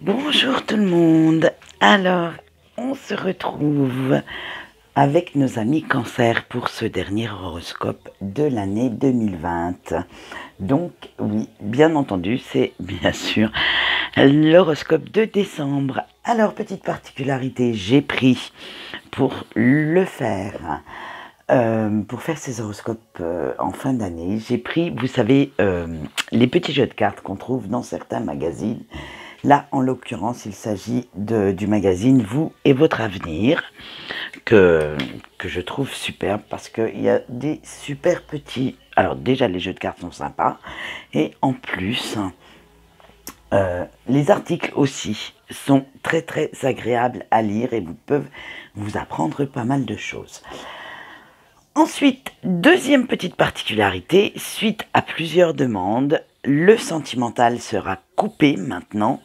Bonjour tout le monde. Alors, on se retrouve avec nos amis Cancer pour ce dernier horoscope de l'année 2020. Donc, oui, bien entendu, c'est bien sûr l'horoscope de décembre. Alors, petite particularité, j'ai pris pour le faire. Pour faire ces horoscopes en fin d'année, j'ai pris, vous savez, les petits jeux de cartes qu'on trouve dans certains magazines. Là, en l'occurrence, il s'agit du magazine Vous et votre avenir, que je trouve superbe parce qu'il y a des super petits... Alors déjà, les jeux de cartes sont sympas. Et en plus, les articles aussi sont très très agréables à lire et vous peuvent vous apprendre pas mal de choses. Ensuite, deuxième petite particularité, suite à plusieurs demandes, le sentimental sera coupé maintenant.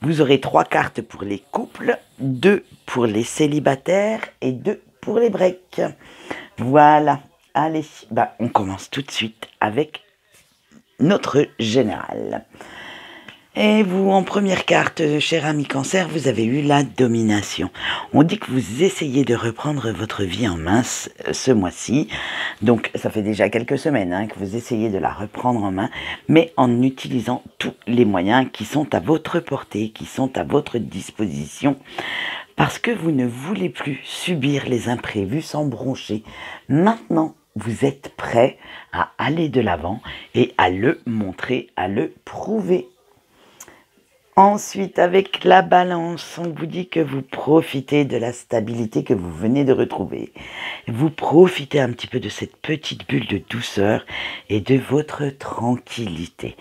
Vous aurez 3 cartes pour les couples, 2 pour les célibataires et 2 pour les breaks. Voilà, allez, on commence tout de suite avec notre général. Et vous, en première carte, cher ami Cancer, vous avez eu la domination. On dit que vous essayez de reprendre votre vie en main ce mois-ci. Donc, ça fait déjà quelques semaines que vous essayez de la reprendre en main, mais en utilisant tous les moyens qui sont à votre portée, qui sont à votre disposition, parce que vous ne voulez plus subir les imprévus sans broncher. Maintenant, vous êtes prêt à aller de l'avant et à le montrer, à le prouver. Ensuite, avec la balance, on vous dit que vous profitez de la stabilité que vous venez de retrouver. Vous profitez un petit peu de cette petite bulle de douceur et de votre tranquillité.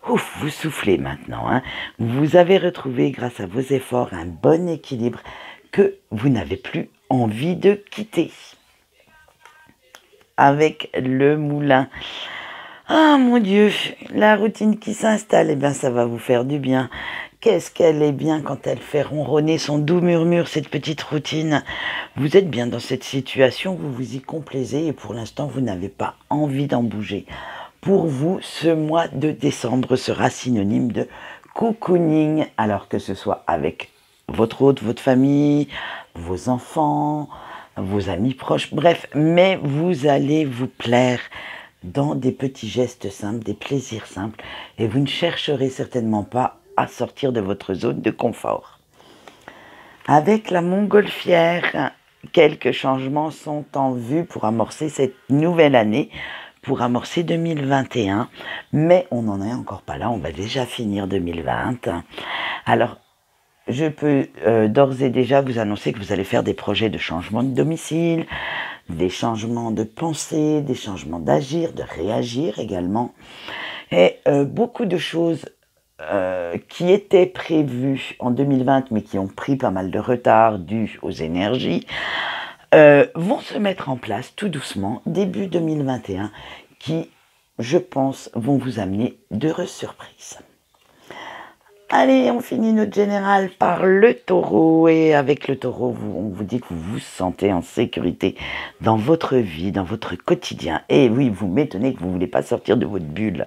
Ouf, vous soufflez maintenant. Vous avez retrouvé, grâce à vos efforts, un bon équilibre que vous n'avez plus envie de quitter. Avec le moulin. Ah mon Dieu, la routine qui s'installe, ça va vous faire du bien. Qu'est-ce qu'elle est bien quand elle fait ronronner son doux murmure, cette petite routine. Vous êtes bien dans cette situation, vous vous y complaisez et pour l'instant, vous n'avez pas envie d'en bouger. Pour vous, ce mois de décembre sera synonyme de cocooning, alors que ce soit avec votre hôte, votre famille, vos enfants, vos amis proches, bref, mais vous allez vous plaire dans des petits gestes simples, des plaisirs simples, et vous ne chercherez certainement pas à sortir de votre zone de confort. Avec la montgolfière, quelques changements sont en vue pour amorcer cette nouvelle année, pour amorcer 2021, mais on n'en est encore pas là, on va déjà finir 2020. Alors, je peux d'ores et déjà vous annoncer que vous allez faire des projets de changement de domicile, des changements de pensée, des changements d'agir, de réagir également. Et beaucoup de choses qui étaient prévues en 2020, mais qui ont pris pas mal de retard dû aux énergies, vont se mettre en place tout doucement, début 2021, qui, je pense, vont vous amener d'heureuses surprises. Allez, on finit notre général par le taureau. Et avec le taureau, on vous dit que vous vous sentez en sécurité dans votre vie, dans votre quotidien. Et oui, vous m'étonnez que vous ne voulez pas sortir de votre bulle.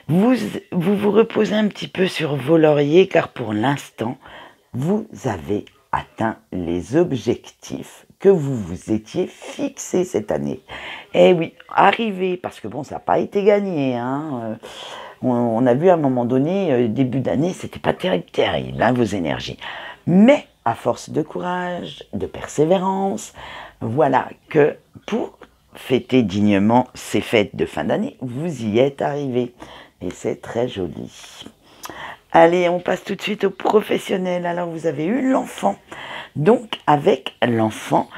Vous reposez un petit peu sur vos lauriers, car pour l'instant, vous avez atteint les objectifs que vous vous étiez fixés cette année. Et oui, arrivé, parce que bon, ça n'a pas été gagné, on a vu à un moment donné, début d'année, c'était pas terrible, vos énergies. Mais à force de courage, de persévérance, voilà que pour fêter dignement ces fêtes de fin d'année, vous y êtes arrivé. Et c'est très joli. Allez, on passe tout de suite au professionnel. Alors, vous avez eu l'enfant. Donc, avec l'enfant,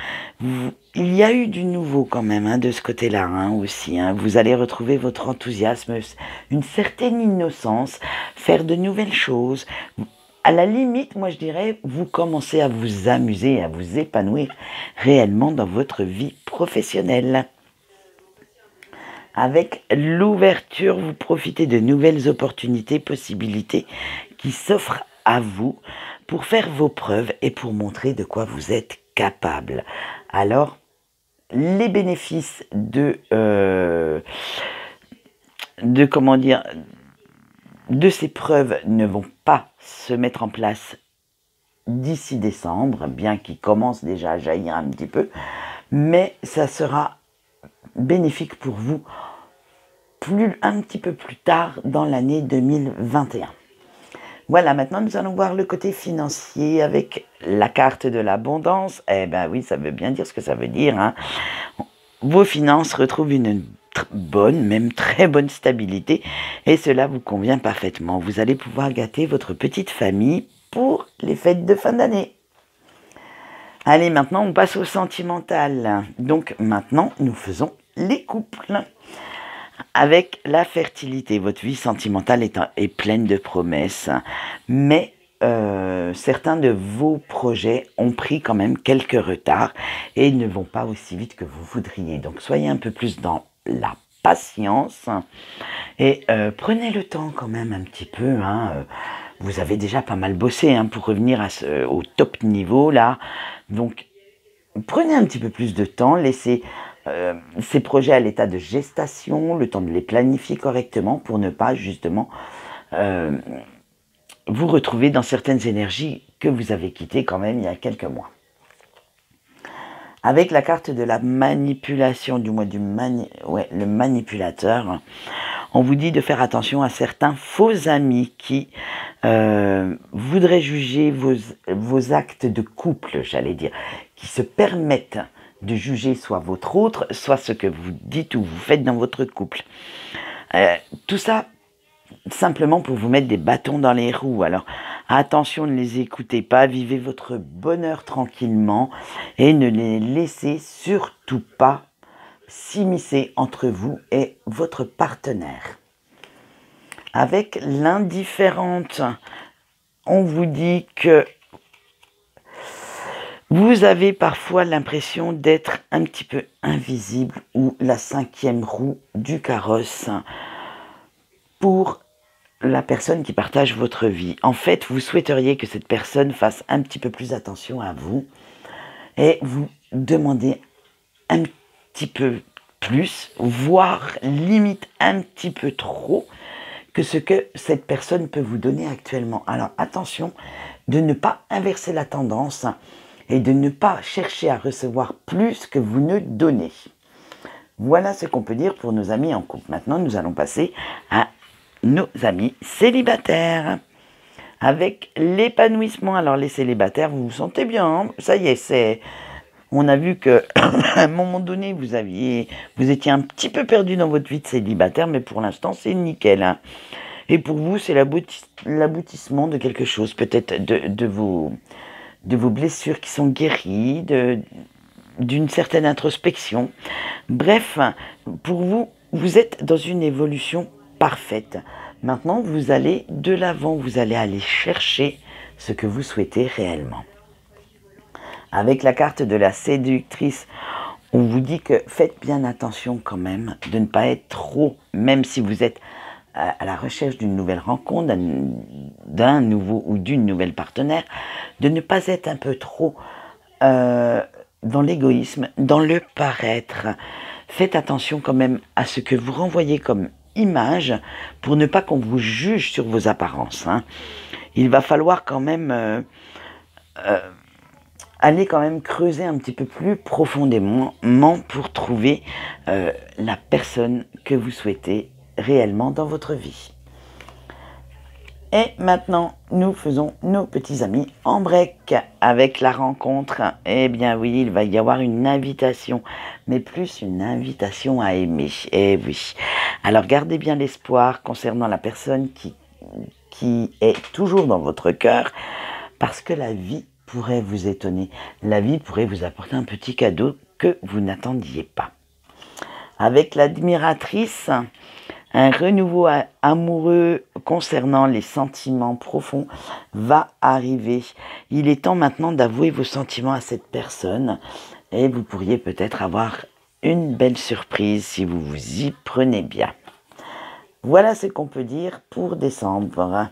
il y a eu du nouveau quand même de ce côté-là aussi. Vous allez retrouver votre enthousiasme, une certaine innocence, faire de nouvelles choses. À la limite, moi je dirais, vous commencez à vous amuser, à vous épanouir réellement dans votre vie professionnelle. Avec l'ouverture, vous profitez de nouvelles opportunités, possibilités qui s'offrent à vous pour faire vos preuves et pour montrer de quoi vous êtes capable. Alors, les bénéfices de comment dire, de ces preuves ne vont pas se mettre en place d'ici décembre, bien qu'ils commencent déjà à jaillir un petit peu, mais ça sera bénéfique pour vous un petit peu plus tard dans l'année 2021. Voilà, maintenant nous allons voir le côté financier avec la carte de l'abondance. Eh bien oui, ça veut bien dire ce que ça veut dire, hein. Vos finances retrouvent une bonne, même très bonne stabilité et cela vous convient parfaitement. Vous allez pouvoir gâter votre petite famille pour les fêtes de fin d'année. Allez, maintenant on passe au sentimental. Donc maintenant nous faisons les couples. Avec la fertilité, votre vie sentimentale est pleine de promesses, mais certains de vos projets ont pris quand même quelques retards et ne vont pas aussi vite que vous voudriez. Donc soyez un peu plus dans la patience et prenez le temps quand même un petit peu, hein. Vous avez déjà pas mal bossé, hein, pour revenir au top niveau là. Donc prenez un petit peu plus de temps, laissez ces projets à l'état de gestation, le temps de les planifier correctement pour ne pas justement vous retrouver dans certaines énergies que vous avez quittées quand même il y a quelques mois. Avec la carte de la manipulation, du moins le manipulateur, on vous dit de faire attention à certains faux amis qui voudraient juger vos actes de couple, j'allais dire, qui se permettent de juger soit votre autre, soit ce que vous dites ou vous faites dans votre couple. Tout ça, simplement pour vous mettre des bâtons dans les roues. Alors, attention, ne les écoutez pas, vivez votre bonheur tranquillement et ne les laissez surtout pas s'immiscer entre vous et votre partenaire. Avec l'indifférente, on vous dit que vous avez parfois l'impression d'être un petit peu invisible ou la cinquième roue du carrosse pour la personne qui partage votre vie. En fait, vous souhaiteriez que cette personne fasse un petit peu plus attention à vous et vous demandez un petit peu plus, voire limite un petit peu trop, que ce que cette personne peut vous donner actuellement. Alors attention de ne pas inverser la tendance et de ne pas chercher à recevoir plus que vous ne donnez. Voilà ce qu'on peut dire pour nos amis en couple. Maintenant, nous allons passer à nos amis célibataires. Avec l'épanouissement, alors les célibataires, vous vous sentez bien, hein, ça y est, on a vu que à un moment donné, vous étiez un petit peu perdu dans votre vie de célibataire, mais pour l'instant, c'est nickel, hein. Et pour vous, c'est l'aboutissement de quelque chose, peut-être de vos blessures qui sont guéries, d'une certaine introspection. Bref, pour vous, vous êtes dans une évolution parfaite. Maintenant, vous allez de l'avant, vous allez aller chercher ce que vous souhaitez réellement. Avec la carte de la séductrice, on vous dit que faites bien attention quand même de ne pas être trop, même si vous êtes à la recherche d'une nouvelle rencontre, d'un nouveau ou d'une nouvelle partenaire, de ne pas être un peu trop dans l'égoïsme, dans le paraître. Faites attention quand même à ce que vous renvoyez comme image pour ne pas qu'on vous juge sur vos apparences, hein. Il va falloir quand même aller quand même creuser un petit peu plus profondément pour trouver la personne que vous souhaitez réellement dans votre vie. Et maintenant, nous faisons nos petits amis en break avec la rencontre. Eh bien oui, il va y avoir une invitation, mais plus une invitation à aimer. Eh oui. Alors gardez bien l'espoir concernant la personne qui est toujours dans votre cœur, parce que la vie pourrait vous étonner. La vie pourrait vous apporter un petit cadeau que vous n'attendiez pas. Avec l'admiratrice, un renouveau amoureux concernant les sentiments profonds va arriver. Il est temps maintenant d'avouer vos sentiments à cette personne et vous pourriez peut-être avoir une belle surprise si vous vous y prenez bien. Voilà ce qu'on peut dire pour décembre,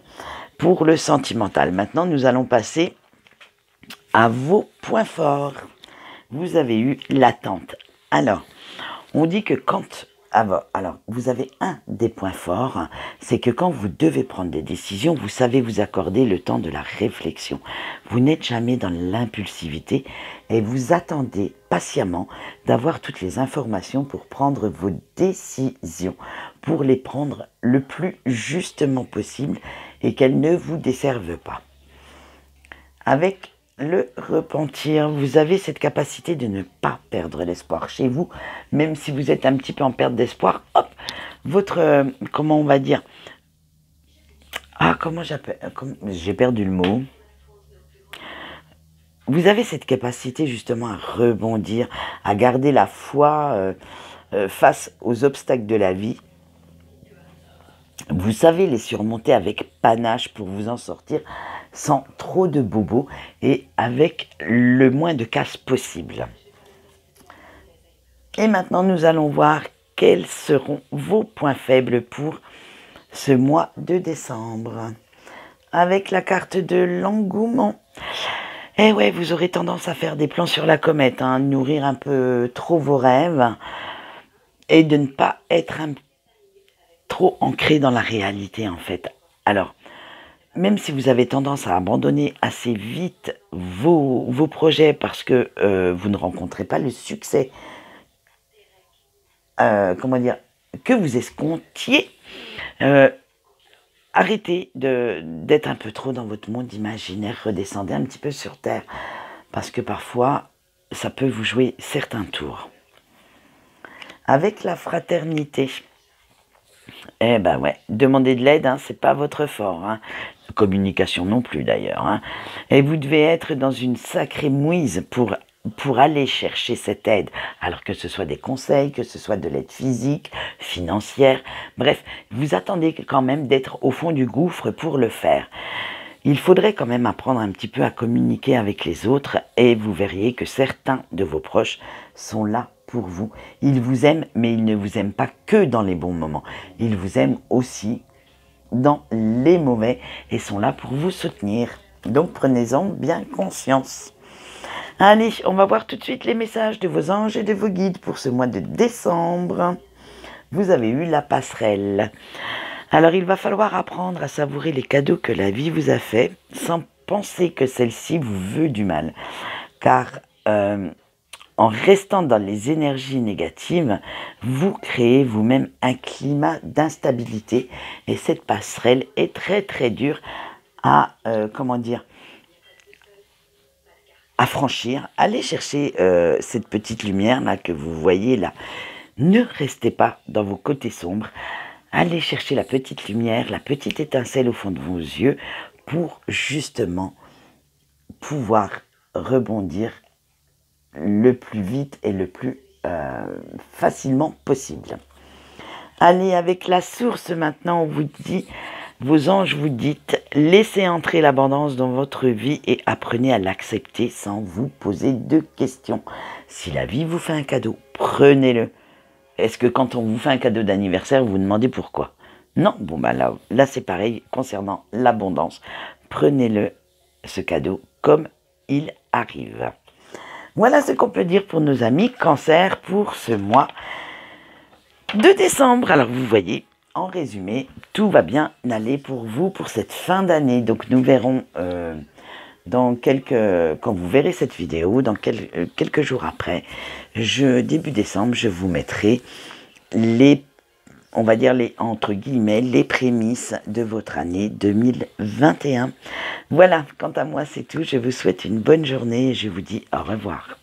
pour le sentimental. Maintenant, nous allons passer à vos points forts. Vous avez eu l'attente. Alors, on dit que quand Alors, vous avez un des points forts, hein, c'est que quand vous devez prendre des décisions, vous savez vous accorder le temps de la réflexion. Vous n'êtes jamais dans l'impulsivité et vous attendez patiemment d'avoir toutes les informations pour prendre vos décisions, pour les prendre le plus justement possible et qu'elles ne vous desservent pas. Avec le repentir, vous avez cette capacité de ne pas perdre l'espoir chez vous, même si vous êtes un petit peu en perte d'espoir, hop, votre, comment on va dire, comment j'appelle, j'ai perdu le mot. Vous avez cette capacité justement à rebondir, à garder la foi face aux obstacles de la vie. Vous savez les surmonter avec panache pour vous en sortir sans trop de bobos et avec le moins de casse possible. Et maintenant, nous allons voir quels seront vos points faibles pour ce mois de décembre. Avec la carte de l'engouement. Eh ouais, vous aurez tendance à faire des plans sur la comète, hein, nourrir un peu trop vos rêves et de ne pas être trop ancré dans la réalité en fait. Alors, même si vous avez tendance à abandonner assez vite vos projets parce que vous ne rencontrez pas le succès, que vous escomptiez, arrêtez d'être un peu trop dans votre monde imaginaire, redescendez un petit peu sur terre, parce que parfois, ça peut vous jouer certains tours. Avec la fraternité, eh ben ouais, demander de l'aide, hein, c'est pas votre fort, hein. Communication non plus d'ailleurs, hein. Et vous devez être dans une sacrée mouise pour aller chercher cette aide, alors que ce soit des conseils, que ce soit de l'aide physique, financière, bref, vous attendez quand même d'être au fond du gouffre pour le faire. Il faudrait quand même apprendre un petit peu à communiquer avec les autres et vous verriez que certains de vos proches sont là pour vous. Ils vous aiment, mais ils ne vous aiment pas que dans les bons moments. Ils vous aiment aussi dans les mauvais et sont là pour vous soutenir. Donc prenez-en bien conscience. Allez, on va voir tout de suite les messages de vos anges et de vos guides pour ce mois de décembre. Vous avez eu la passerelle. Alors il va falloir apprendre à savourer les cadeaux que la vie vous a faits sans penser que celle-ci vous veut du mal. Car en restant dans les énergies négatives, vous créez vous-même un climat d'instabilité et cette passerelle est très très dure à, à franchir. Allez chercher cette petite lumière là que vous voyez là. Ne restez pas dans vos côtés sombres. Allez chercher la petite lumière, la petite étincelle au fond de vos yeux pour justement pouvoir rebondir le plus vite et le plus facilement possible. Allez, avec la source maintenant, on vous dit, vos anges vous dites, laissez entrer l'abondance dans votre vie et apprenez à l'accepter sans vous poser de questions. Si la vie vous fait un cadeau, prenez-le. Est-ce que quand on vous fait un cadeau d'anniversaire, vous vous demandez pourquoi? Non, bon bah là c'est pareil concernant l'abondance. Prenez-le, ce cadeau, comme il arrive. Voilà ce qu'on peut dire pour nos amis Cancer pour ce mois de décembre. Alors vous voyez, en résumé, tout va bien aller pour vous pour cette fin d'année. Donc nous verrons quand vous verrez cette vidéo, dans quelques jours après, début décembre, je vous mettrai entre guillemets, les prémices de votre année 2021. Voilà, quant à moi, c'est tout. Je vous souhaite une bonne journée et je vous dis au revoir.